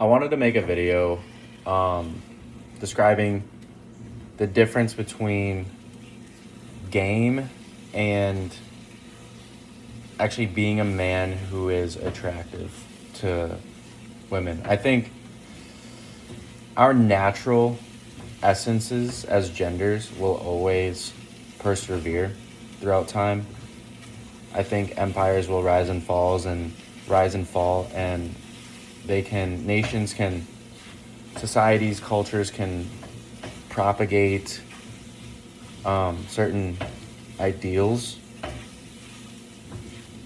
I wanted to make a video describing the difference between game and actually being a man who is attractive to women. I think our natural essences as genders will always persevere throughout time. I think empires will rise and fall, and nations can, societies, cultures can propagate certain ideals,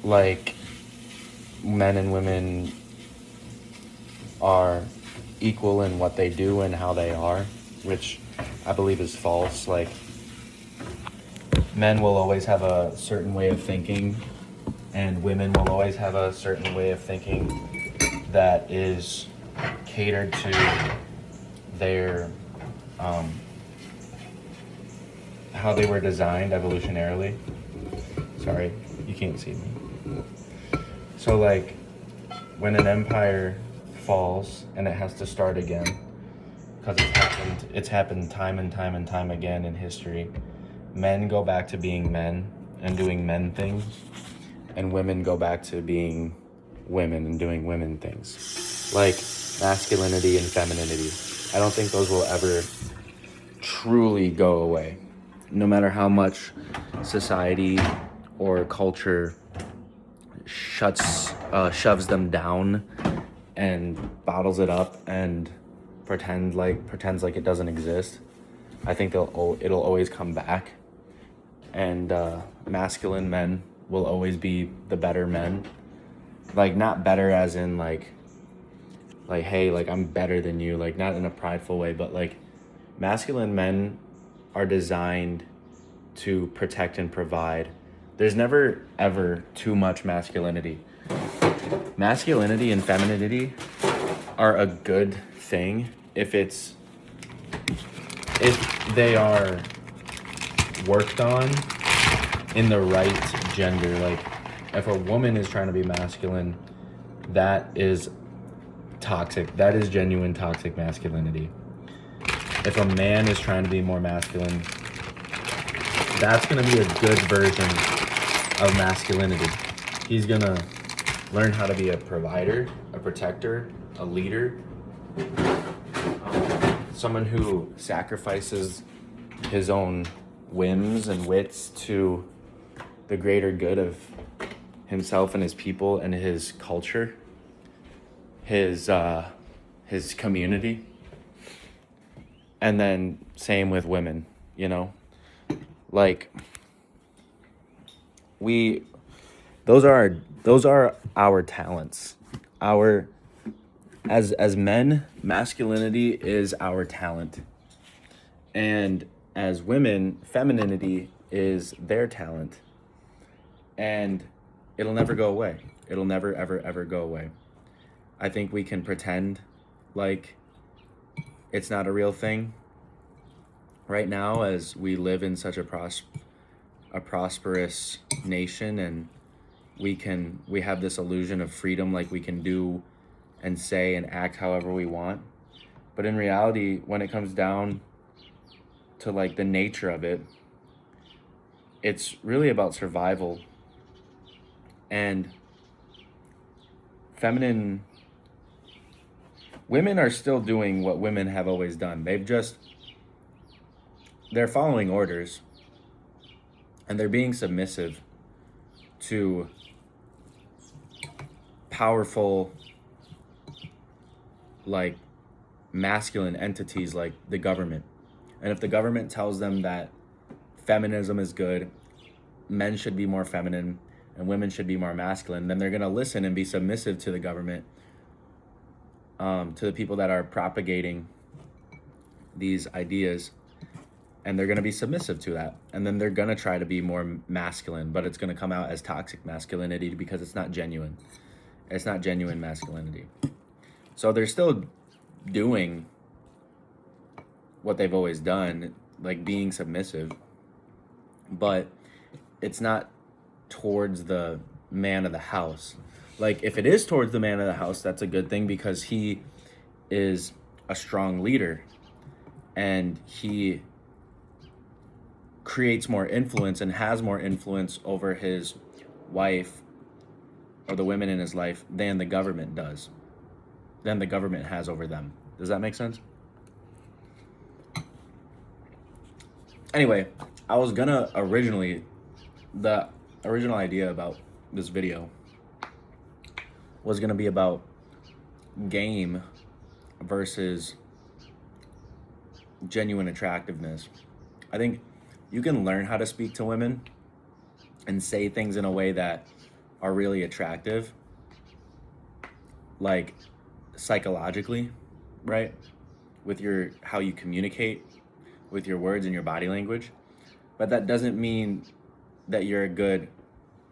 like men and women are equal in what they do and how they are, which I believe is false. Like, men will always have a certain way of thinking, and women will always have a certain way of thinking that is catered to their how they were designed evolutionarily. Sorry, you can't see me. So, like, when an empire falls and it has to start again, because it's happened time and time and time again in history. Men go back to being men and doing men things, and women go back to being women and doing women things, like masculinity and femininity. I don't think those will ever truly go away, no matter how much society or culture shoves them down and bottles it up and pretends like it doesn't exist. I think it'll always come back, and masculine men will always be the better men. Like, not better as in like hey, like, I'm better than you, like, not in a prideful way, but like, masculine men are designed to protect and provide. There's never ever too much masculinity. Masculinity and femininity are a good thing if they are worked on in the right gender. Like, if a woman is trying to be masculine, that is toxic. That is genuine toxic masculinity. If a man is trying to be more masculine, that's going to be a good version of masculinity. He's going to learn how to be a provider, a protector, a leader, someone who sacrifices his own whims and wits to the greater good of himself and his people and his culture, his community. And then same with women, you know? Like, those are our talents. As men, masculinity is our talent. And as women, femininity is their talent. And it'll never go away. It'll never, ever, ever go away. I think we can pretend like it's not a real thing right now, as we live in such a prosperous nation, and we have this illusion of freedom, like we can do and say and act however we want. But in reality, when it comes down to like the nature of it, it's really about survival. And women are still doing what women have always done. They're following orders, and they're being submissive to powerful, like, masculine entities like the government. And if the government tells them that feminism is good, men should be more feminine and women should be more masculine, then they're going to listen and be submissive to the government, to the people that are propagating these ideas, and they're going to be submissive to that. And then they're going to try to be more masculine, but it's going to come out as toxic masculinity because it's not genuine. It's not genuine masculinity. So they're still doing what they've always done, like being submissive, but it's not towards the man of the house. Like, if it is towards the man of the house, that's a good thing, because he is a strong leader, and he creates more influence and has more influence over his wife or the women in his life than the government does, than the government has over them. Does that make sense? Anyway, I was gonna the original idea about this video was gonna be about game versus genuine attractiveness. I think you can learn how to speak to women and say things in a way that are really attractive, like psychologically, right? With your how you communicate with your words and your body language. But that doesn't mean that you're a good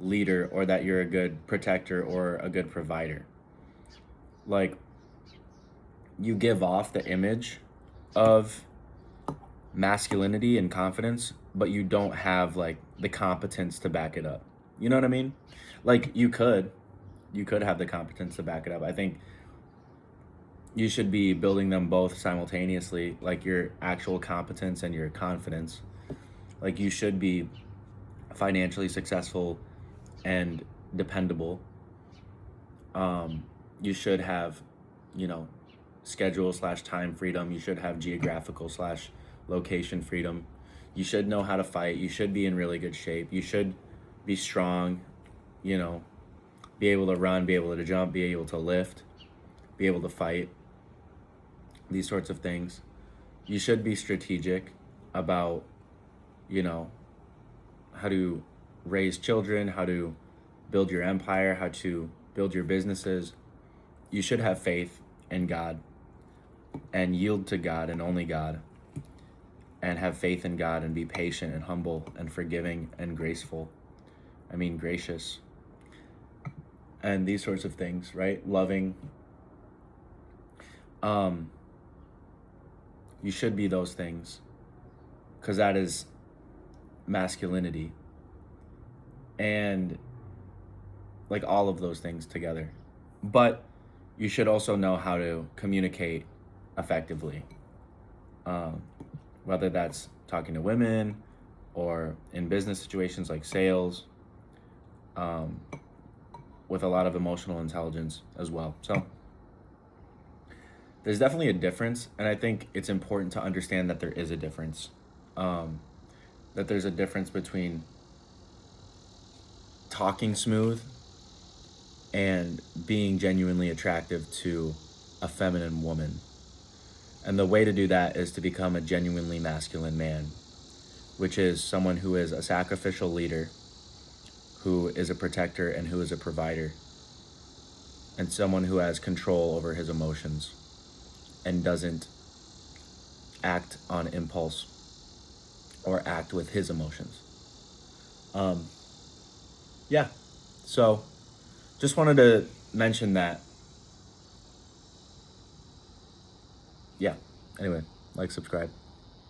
leader or that you're a good protector or a good provider. Like, you give off the image of masculinity and confidence, but you don't have like the competence to back it up. You know what I mean? Like, you could have the competence to back it up. I think you should be building them both simultaneously, like your actual competence and your confidence. Like, you should be financially successful and dependable. You should have, you know, schedule/time freedom. You should have geographical/location freedom. You should know how to fight. You should be in really good shape. You should be strong, you know, be able to run, be able to jump, be able to lift, be able to fight, these sorts of things. You should be strategic about, you know, how to raise children, how to build your empire, how to build your businesses. You should have faith in God and yield to God and only God, and have faith in God and be patient and humble and forgiving and graceful. I mean, gracious. And these sorts of things, right? Loving. You should be those things, because that is masculinity. And like all of those things together. But you should also know how to communicate effectively, whether that's talking to women or in business situations like sales, with a lot of emotional intelligence as well. So there's definitely a difference, and I think it's important to understand that there is a difference. That there's a difference between talking smooth and being genuinely attractive to a feminine woman. And the way to do that is to become a genuinely masculine man, which is someone who is a sacrificial leader, who is a protector, and who is a provider, and someone who has control over his emotions and doesn't act on impulse or act with his emotions. Yeah, so just wanted to mention that. Yeah, anyway, like, subscribe.